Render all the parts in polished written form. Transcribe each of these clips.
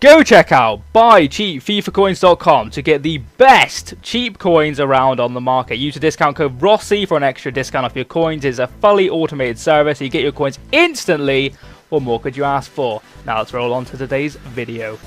Go check out buycheapfifacoins.com to get the best cheap coins around on the market. Use the discount code ROSSI for an extra discount off your coins. It's a fully automated service, so you get your coins instantly. What more could you ask for? Now let's roll on to today's video.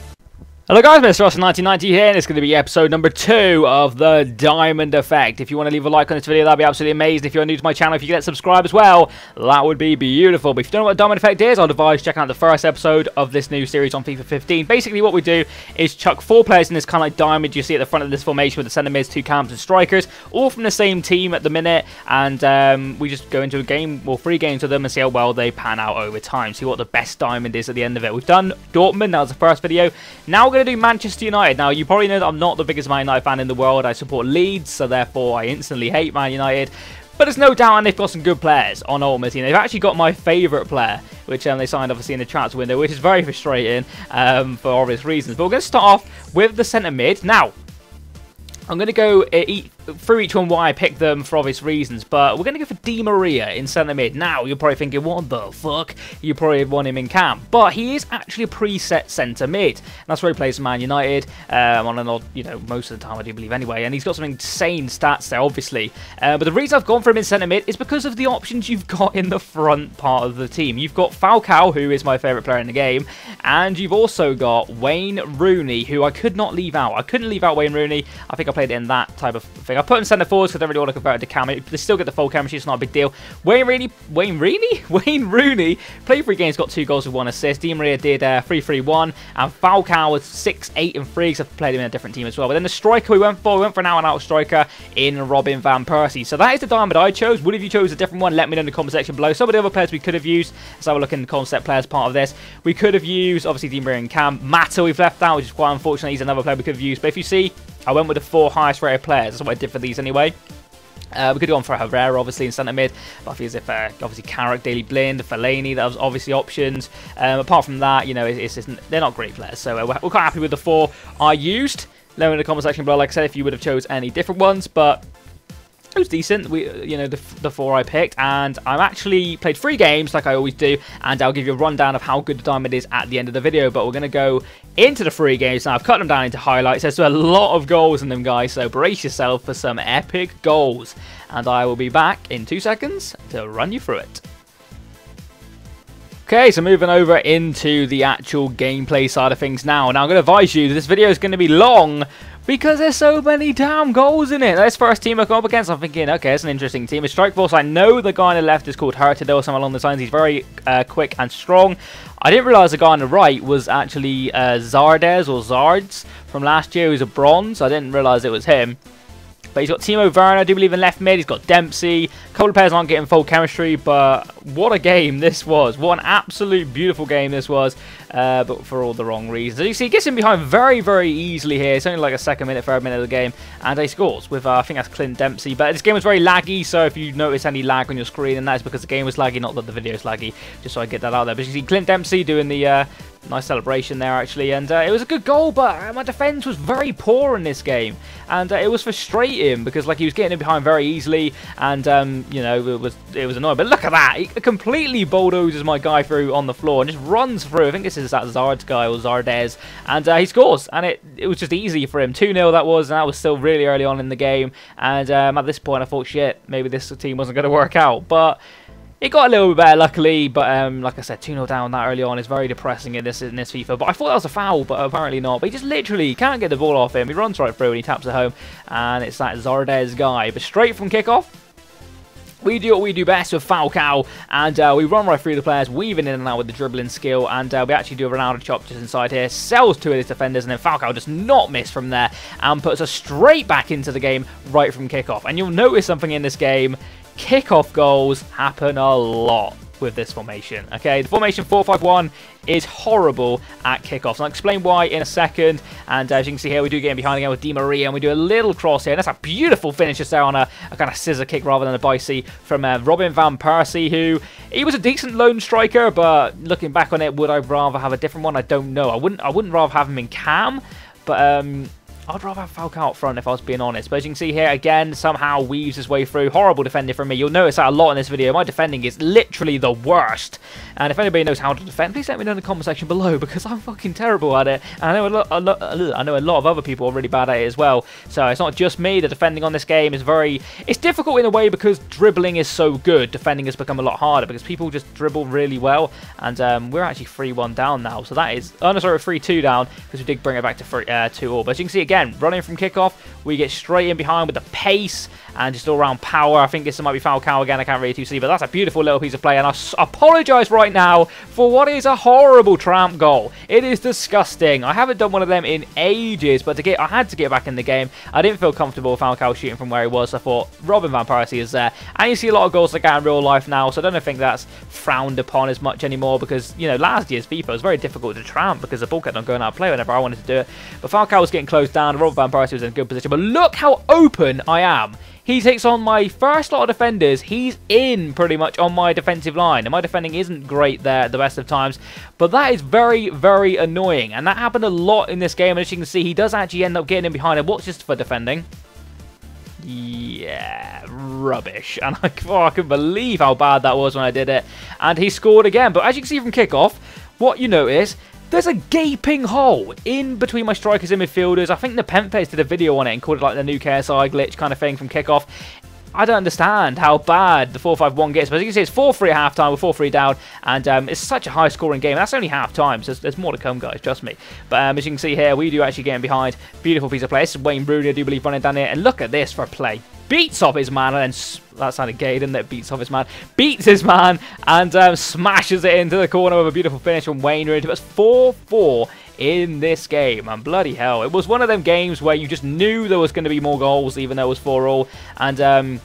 Hello guys, Mr. Ross1990 here, and it's going to be episode number 2 of the Diamond Effect. If you want to leave a like on this video, that'd be absolutely amazing. If you're new to my channel, if you could subscribe as well, that would be beautiful. But if you don't know what Diamond Effect is, I'd advise checking out the first episode of this new series on FIFA 15. Basically what we do is chuck 4 players in this kind of like diamond you see at the front of this formation with the centre mids, 2 cams and strikers, all from the same team at the minute, and we just go into a game, or 3 games with them, and see how well they pan out over time. See what the best diamond is at the end of it. We've done Dortmund, that was the first video. Now we're going to do Manchester United. Now, you probably know that I'm not the biggest Man United fan in the world. I support Leeds, so therefore I instantly hate Man United. But there's no doubt, and they've got some good players on Ultimate Team. They've actually got my favourite player, which they signed obviously in the transfer window, which is very frustrating for obvious reasons. But we're going to start off with the centre mid. Now, I'm going to go through each one why I picked them for obvious reasons, but we're going to go for Di Maria in centre mid. Now, you're probably thinking, what the fuck? You probably want him in camp, but he is actually a preset centre mid. And that's where he plays for Man United, on an odd, most of the time I do believe anyway, and he's got some insane stats there, obviously. But the reason I've gone for him in centre mid is because of the options you've got in the front part of the team. You've got Falcao, who is my favourite player in the game, and you've also got Wayne Rooney, who I could not leave out. I couldn't leave out Wayne Rooney. I think I played it in that type of thing. I put him centre forwards because I don't really want to convert it to cam. They still get the full chemistry, it's not a big deal. Wayne Rooney played 3 games, got 2 goals with 1 assist. Di Maria did 3-3-1, and Falcao was 6-8 and 3 because I've played him in a different team as well. But then the striker we went for an out-and-out striker in Robin van Persie. So that is the diamond I chose. Would have you chose a different one? Let me know in the comment section below. Some of the other players we could have used. Let's have a look in the concept players part of this. We could have used, obviously, Di Maria and Cam. Mata we've left out, which is quite unfortunate. He's another player we could have used. But if you see, I went with the 4 highest rated players. That's what I did for these anyway. We could have gone for Herrera, obviously, in centre mid. But I feel as if, obviously, Carrick, Daily Blind, Fellaini, that was obviously options. Apart from that, they're not great players. So we're quite happy with the 4 I used. Let me know in the comment section below, like I said, if you would have chose any different ones. But it was decent, the 4 I picked, and I've actually played 3 games like I always do, and I'll give you a rundown of how good the diamond is at the end of the video. But we're going to go into the 3 games now. I've cut them down into highlights. There's a lot of goals in them, guys, so brace yourself for some epic goals, and I will be back in 2 seconds to run you through it. Okay, so moving over into the actual gameplay side of things now. Now, I'm going to advise you that this video is going to be long because there's so many damn goals in it. This first team I come up against, I'm thinking, okay, it's an interesting team. It's Strike Force. I know the guy on the left is called Hurtado or something along those lines. He's very quick and strong. I didn't realise the guy on the right was actually Zardes or Zards from last year, who's a bronze. I didn't realise it was him. But he's got Timo Werner, I do believe, in left mid. He's got Dempsey. A couple of players aren't getting full chemistry, but what a game this was. What an absolute beautiful game this was, but for all the wrong reasons. As you see, he gets in behind very, very easily here. It's only like a second minute, third minute of the game, and he scores with, I think that's Clint Dempsey. But this game was very laggy, so if you notice any lag on your screen, then that's because the game was laggy, not that the video is laggy, just so I get that out there. But you see Clint Dempsey doing the nice celebration there, actually, and it was a good goal, but my defence was very poor in this game, and it was frustrating because, like, he was getting in behind very easily, and it was annoying. But look at that, he completely bulldozes my guy through on the floor and just runs through. I think this is that Zards guy, or Zardes, and he scores, and it was just easy for him. 2-0 that was, and that was still really early on in the game, and at this point I thought, shit, maybe this team wasn't going to work out, but it got a little bit better, luckily, but like I said, 2-0 down that early on is very depressing in this FIFA. But I thought that was a foul, but apparently not. But he just literally can't get the ball off him. He runs right through and he taps it home, and it's that Zardes guy. But straight from kickoff, we do what we do best with Falcao, and we run right through the players, weaving in and out with the dribbling skill, and we actually do a Ronaldo chop just inside here, sells 2 of his defenders, and then Falcao does not miss from there, and puts us straight back into the game right from kickoff. And you'll notice something in this game. Kickoff goals happen a lot with this formation, okay? The formation 4-5-1 is horrible at kickoffs. I'll explain why in a second. And as you can see here, we do get in behind again with Di Maria, and we do a little cross here. And that's a beautiful finish just there on a kind of scissor kick rather than a bicy from Robin van Persie, who, he was a decent lone striker, but looking back on it, would I rather have a different one? I don't know. I wouldn't rather have him in cam, but I'd rather have Falcao up front if I was being honest. But as you can see here, again, somehow weaves his way through. Horrible defending from me. You'll notice that a lot in this video. My defending is literally the worst. And if anybody knows how to defend, please let me know in the comment section below, because I'm fucking terrible at it. And I know a lot of other people are really bad at it as well. So it's not just me. The defending on this game is it's difficult in a way because dribbling is so good. Defending has become a lot harder because people just dribble really well. And we're actually 3-1 down now. So that is, oh no, sorry, 3-2 down because we did bring it back to 2-2. But as you can see again, running from kickoff, we get straight in behind with the pace and just all around power. I think this might be Falcao again. I can't really see, but that's a beautiful little piece of play. And I apologise right now for what is a horrible tramp goal. It is disgusting. I haven't done one of them in ages, but I had to get back in the game. I didn't feel comfortable with Falcao shooting from where he was. So I thought Robin van Persie is there, and you see a lot of goals like that in real life now. So I don't think that's frowned upon as much anymore because, you know, last year's FIFA was very difficult to tramp because the ball kept on going out of play whenever I wanted to do it. But Falcao was getting closed down. Robin van Persie was in a good position. But look how open I am. He takes on my first lot of defenders. He's in pretty much on my defensive line. And my defending isn't great there at the best of times. But that is very, very annoying. And that happened a lot in this game. And as you can see, he does actually end up getting in behind him. What's just for defending? Yeah, rubbish. And I can believe how bad that was when I did it. And he scored again. But as you can see from kickoff, what you notice, there's a gaping hole in between my strikers and midfielders. I think the Nepenthes did a video on it and called it like the new KSI glitch kind of thing from kickoff. I don't understand how bad the 4-5-1 gets, but as you can see, it's 4-3 at half-time, we're 4-3 down, and it's such a high-scoring game. That's only half-time, so there's more to come, guys, trust me. But as you can see here, we do actually get in behind. Beautiful piece of play. This is Wayne Rooney, I do believe, running down here, and look at this for a play. Beats off his man, and then that sounded gay, didn't it? Beats off his man. Beats his man, and smashes it into the corner with a beautiful finish from Wayne Rooney. It was 4-4 in this game, and bloody hell, it was one of them games where you just knew there was going to be more goals, even though it was 4-4, and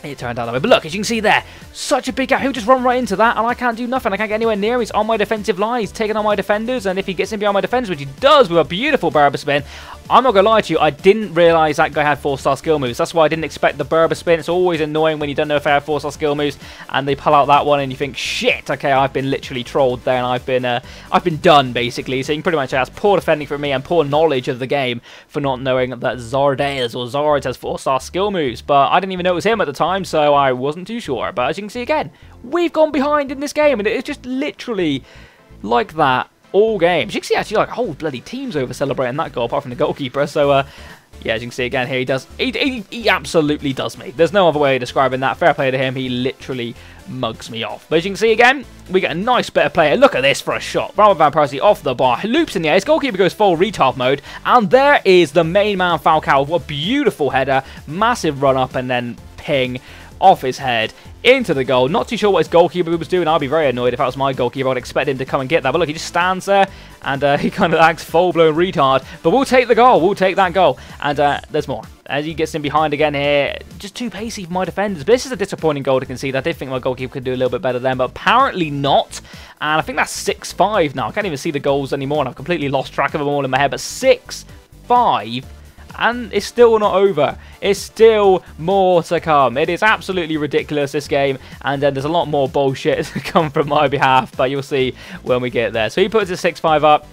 it turned out that way. But look, as you can see there, such a big gap. He'll just run right into that, and I can't do nothing. I can't get anywhere near him. He's on my defensive line. He's taking on my defenders, and if he gets in behind my defenders, which he does with a beautiful Berber spin, I'm not going to lie to you, I didn't realise that guy had 4-star skill moves. That's why I didn't expect the Berber spin. It's always annoying when you don't know if they have 4-star skill moves, and they pull out that one, and you think, shit, okay, I've been literally trolled there, and I've been done, basically. So you can pretty much say that's poor defending from me and poor knowledge of the game for not knowing that Zardes has 4-star skill moves. But I didn't even know it was him at the time, so I wasn't too sure. But as you can see again, we've gone behind in this game, and it's just literally like that all games. You can see actually like whole bloody teams over celebrating that goal apart from the goalkeeper. So yeah, as you can see again here, he absolutely does me. There's no other way of describing that. Fair play to him. He literally mugs me off. But as you can see again, we get a nice bit of play. Look at this for a shot. Robin van Persie off the bar, loops in the air. His goalkeeper goes full retard mode, and there is the main man Falcao. What a beautiful header, massive run up, and then ping off his head into the goal. Not too sure what his goalkeeper was doing. I'd be very annoyed if that was my goalkeeper. I'd expect him to come and get that. But look, he just stands there and he kind of acts full-blown retard. But we'll take the goal. We'll take that goal. And there's more. As he gets in behind again here, just too pacey for my defenders. But this is a disappointing goal to concede. I did think my goalkeeper could do a little bit better then, but apparently not. And I think that's 6-5 now. I can't even see the goals anymore, and I've completely lost track of them all in my head. But 6-5. And it's still not over. It's still more to come. It is absolutely ridiculous, this game. And then there's a lot more bullshit to come from my behalf. But you'll see when we get there. So he puts a 6-5 up.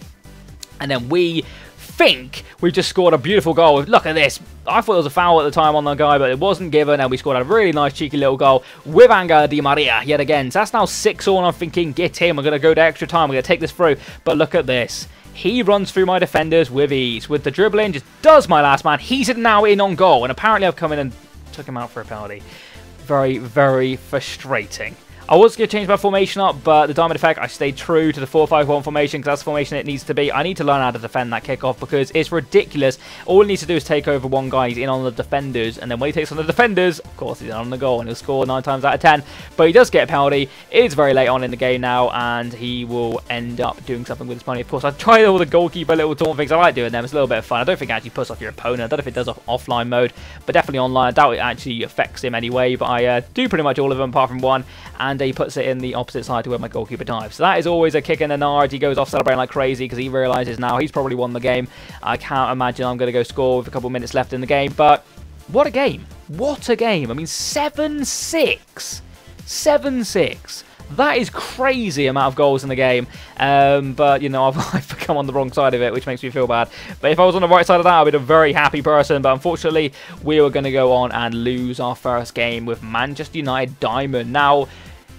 And then we think we've just scored a beautiful goal. Look at this. I thought it was a foul at the time on the guy, but it wasn't given. And we scored a really nice, cheeky little goal with Angel Di Maria yet again. So that's now 6-all. And I'm thinking, get him. We're going to go to extra time. We're going to take this through. But look at this. He runs through my defenders with ease. With the dribbling, just does my last man. He's now in on goal. And apparently I've come in and took him out for a penalty. Very, very frustrating. I was going to change my formation up, but the diamond effect, I stayed true to the 4-5-1 formation because that's the formation it needs to be. I need to learn how to defend that kickoff because it's ridiculous. All he needs to do is take over one guy. He's in on the defenders, and then when he takes on the defenders, of course, he's in on the goal, and he'll score 9 times out of 10. But he does get a penalty. It is very late on in the game now, and he will end up doing something with his penalty. Of course, I've tried all the goalkeeper little taunt things. I like doing them. It's a little bit of fun. I don't think it actually puts off your opponent. I don't know if it does off offline mode, but definitely online. I doubt it actually affects him anyway, but I do pretty much all of them apart from one, and he puts it in the opposite side to where my goalkeeper dives. So that is always a kick in the nard. He goes off celebrating like crazy because he realises now he's probably won the game. I can't imagine I'm going to go score with a couple of minutes left in the game, but what a game. What a game. I mean, 7-6. 7-6. That is crazy amount of goals in the game. But, you know, I've become on the wrong side of it, which makes me feel bad. But if I was on the right side of that, I'd be a very happy person. But unfortunately, we were going to go on and lose our first game with Manchester United Diamond. Now,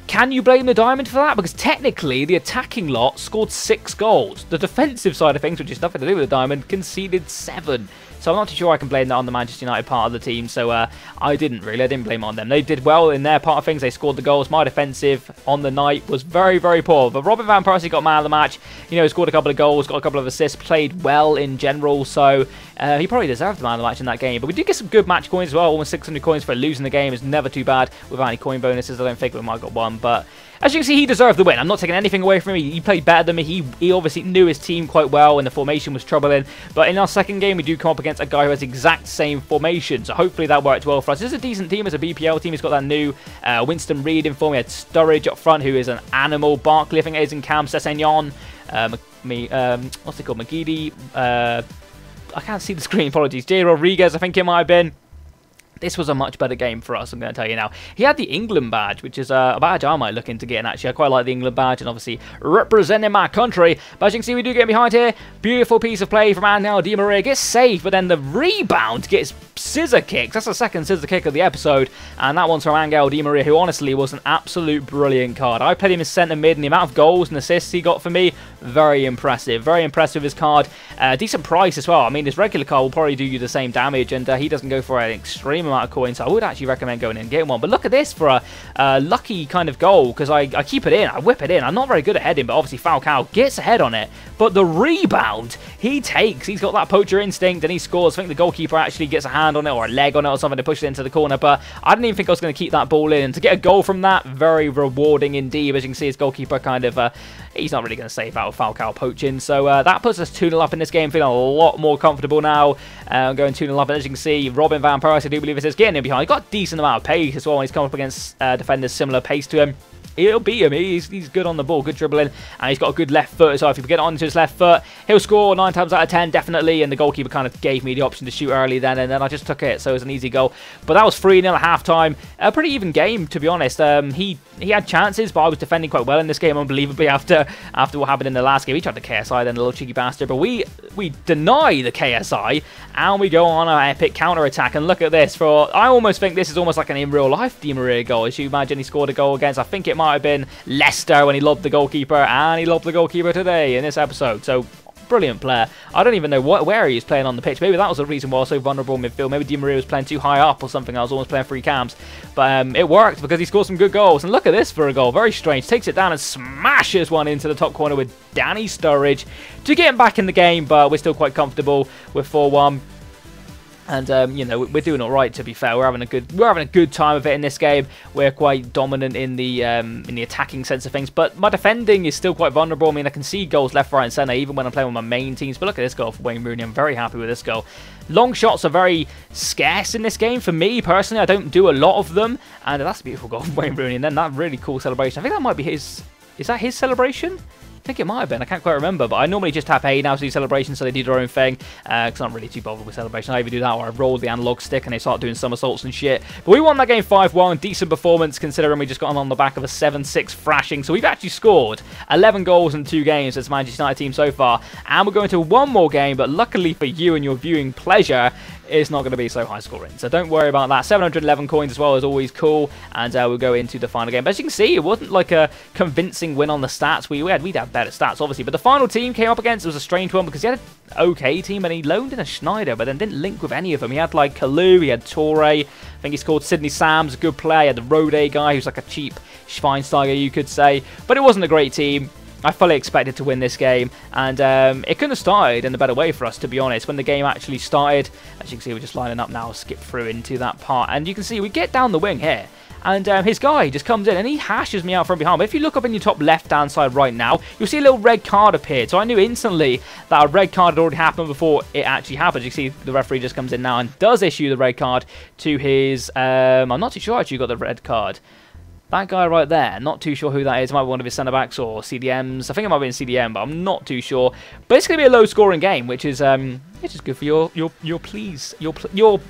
can you blame the Diamond for that? Because technically, the attacking lot scored 6 goals. The defensive side of things, which is nothing to do with the Diamond, conceded 7. So I'm not too sure I can blame that on the Manchester United part of the team. So I didn't blame it on them. They did well in their part of things. They scored the goals. My defensive on the night was very, very poor. But Robin van Persie got man of the match. You know, scored a couple of goals, got a couple of assists, played well in general. So he probably deserved the man of the match in that game. But we did get some good match coins as well. Almost 600 coins for losing the game is never too bad without any coin bonuses. I don't think we might have got one. But as you can see, he deserved the win. I'm not taking anything away from him. He played better than me. He obviously knew his team quite well, and the formation was troubling. But in our second game, we do come up against a guy who has the exact same formation. So hopefully that worked well for us. This is a decent team. It's a BPL team. He's got that new Winston Reid in form. We had Sturridge up front, who is an animal. Barkley, I think it is in Cam. Sessegnon. What's it called? McGeady. I can't see the screen. Apologies. J. Rodriguez, I think it might have been. This was a much better game for us, I'm going to tell you now. He had the England badge, which is a badge I might look into getting, actually. I quite like the England badge, and obviously representing my country. But as you can see, we do get behind here. Beautiful piece of play from Angel Di Maria. Gets saved, but then the rebound gets scissor kicks. That's the second scissor kick of the episode, and that one's from Angel Di Maria, who honestly was an absolute brilliant card. I played him in centre mid, and the amount of goals and assists he got for me, very impressive. Very impressive with his card. Decent price as well. I mean, his regular card will probably do you the same damage, and he doesn't go for an extreme amount of coins, so I would actually recommend going in and getting one. But look at this for a lucky kind of goal, because I keep it in, I whip it in. I'm not very good at heading, but obviously Falcao gets ahead on it. But the rebound, he takes. He's got that poacher instinct, and he scores. I think the goalkeeper actually gets a hand on it, or a leg on it, or something to push it into the corner. But I didn't even think I was going to keep that ball in. And to get a goal from that, very rewarding indeed. As you can see, his goalkeeper kind of, he's not really going to save out of Falcao poaching. So that puts us 2-0 up in this game. Feeling a lot more comfortable now. Going 2-0 up. And as you can see, Robin van Persie, I do believe it is, getting in behind. He got a decent amount of pace as well when he's come up against defenders similar pace to him. He'll beat him. He's good on the ball, good dribbling, and he's got a good left foot. So if you get onto his left foot, he'll score 9 times out of 10, definitely. And the goalkeeper kind of gave me the option to shoot early then, and then I just took it. So it was an easy goal. But that was 3-0 at half-time. A pretty even game, to be honest. He had chances, but I was defending quite well in this game, unbelievably, after what happened in the last game. He tried the KSI then, a little cheeky bastard. But we deny the KSI, and we go on an epic counter-attack. And look at this. I almost think this is almost like an in real life Di Maria goal. As you imagine, he scored a goal against, I think it might have been Leicester when he lobbed the goalkeeper, and he lobbed the goalkeeper today in this episode. So brilliant player. I don't even know where he is playing on the pitch. Maybe that was the reason why I was so vulnerable in midfield. Maybe Di Maria was playing too high up or something. I was almost playing 3 cams. But it worked because he scored some good goals. And look at this for a goal. Very strange. Takes it down and smashes one into the top corner with Danny Sturridge to get him back in the game. But we're still quite comfortable with 4-1. And you know, we're doing all right, to be fair. We're having a good time of it in this game. We're quite dominant in the attacking sense of things, but my defending is still quite vulnerable. I mean, I can see goals left, right, and centre even when I'm playing with my main teams. But look at this goal for Wayne Rooney. I'm very happy with this goal. Long shots are very scarce in this game for me personally. I don't do a lot of them, and that's a beautiful goal for Wayne Rooney. And then that really cool celebration. I think that might be his. Is that his celebration? I think it might have been. I can't quite remember, but I normally just tap A now to do celebrations, so they do their own thing, because I'm not really too bothered with celebration. I either do that or I roll the analog stick and they start doing somersaults and shit. But we won that game 5-1. Decent performance considering we just got on the back of a 7-6 thrashing. So we've actually scored 11 goals in 2 games as Manchester United team so far. And we're going to one more game, but luckily for you and your viewing pleasure, it's not going to be so high scoring. So don't worry about that. 711 coins as well is always cool. And we'll go into the final game. But as you can see, it wasn't like a convincing win on the stats. We'd have better stats, obviously. But the final team came up against, it was a strange one because he had an okay team and he loaned in a Schneider, but then didn't link with any of them. He had like Kalou, he had Toure. I think he scored Sidney Sams, a good player. He had the Rode guy who's like a cheap Schweinsteiger, you could say. But it wasn't a great team. I fully expected to win this game, and it couldn't have started in a better way for us, to be honest. When the game actually started, as you can see, we're just lining up now, skip through into that part, and you can see we get down the wing here, and his guy just comes in, and he hashes me out from behind. But if you look up in your top left-hand side right now, you'll see a little red card appeared, so I knew instantly that a red card had already happened before it actually happened. You can see the referee just comes in now and does issue the red card to his, I'm not too sure actually who got the red card. That guy right there, not too sure who that is. It might be one of his centre-backs or CDMs. I think it might be in CDM, but I'm not too sure. But it's going to be a low-scoring game, which is It's just good for your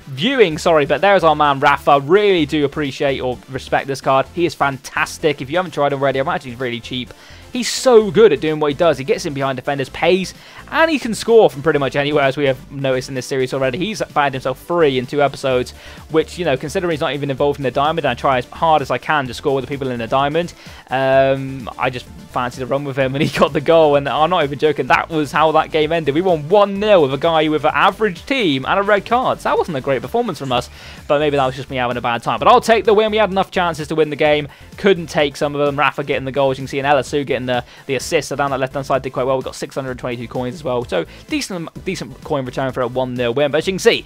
viewing, sorry, but there's our man Rafa. Really do appreciate or respect this card. He is fantastic. If you haven't tried him already, I'm actually really cheap. He's so good at doing what he does. He gets in behind defenders, pays, and he can score from pretty much anywhere, as we have noticed in this series already. He's found himself free in 2 episodes, which, you know, considering he's not even involved in the diamond, and I try as hard as I can to score with the people in the diamond, I just fancied a run with him, and he got the goal, and I'm not even joking. That was how that game ended. We won 1-0 with a guy with an average team and a red card. So that wasn't a great performance from us, but maybe that was just me having a bad time. But I'll take the win. We had enough chances to win the game. Couldn't take some of them. Rafa getting the goals. You can see an Elasu getting the assist. So down that left-hand side did quite well. We got 622 coins as well. So decent coin return for a 1-0 win. But as you can see,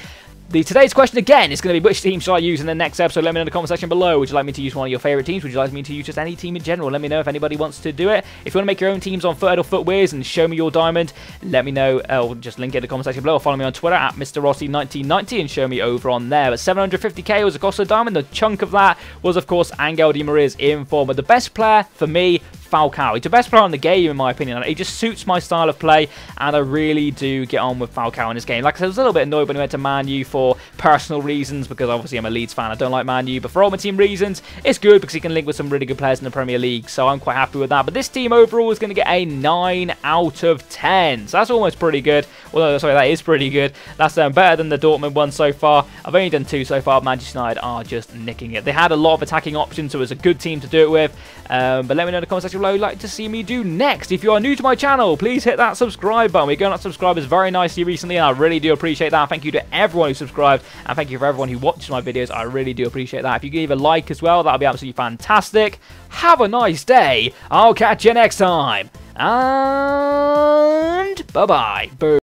today's question again is going to be, which team should I use in the next episode? Let me know in the comment section below. Would you like me to use one of your favourite teams? Would you like me to use just any team in general? Let me know if anybody wants to do it. If you want to make your own teams on Footed or Footwears and show me your diamond, let me know. Or just link it in the comment section below. Or follow me on Twitter at MrRossi1990 and show me over on there. But 750k was a cost of diamond. The chunk of that was, of course, Angel Di Maria's inform. But the best player for me, Falcao. He's the best player in the game, in my opinion. He just suits my style of play, and I really do get on with Falcao in this game. Like I said, I was a little bit annoyed when he went to Man U for personal reasons, because obviously I'm a Leeds fan. I don't like Man U, but for all my team reasons, it's good because he can link with some really good players in the Premier League, so I'm quite happy with that. But this team overall is going to get a 9 out of 10, so that's almost pretty good. Although, sorry, that is pretty good. That's better than the Dortmund one so far. I've only done 2 so far. Manchester United are just nicking it. They had a lot of attacking options, so it was a good team to do it with. But let me know in the comment section below what you'd like to see me do next. If you are new to my channel, please hit that subscribe button. We're going up subscribers very nicely recently, and I really do appreciate that. Thank you to everyone who subscribed, and thank you for everyone who watches my videos. I really do appreciate that. If you give a like as well, that would be absolutely fantastic. Have a nice day. I'll catch you next time. And bye-bye. Boom.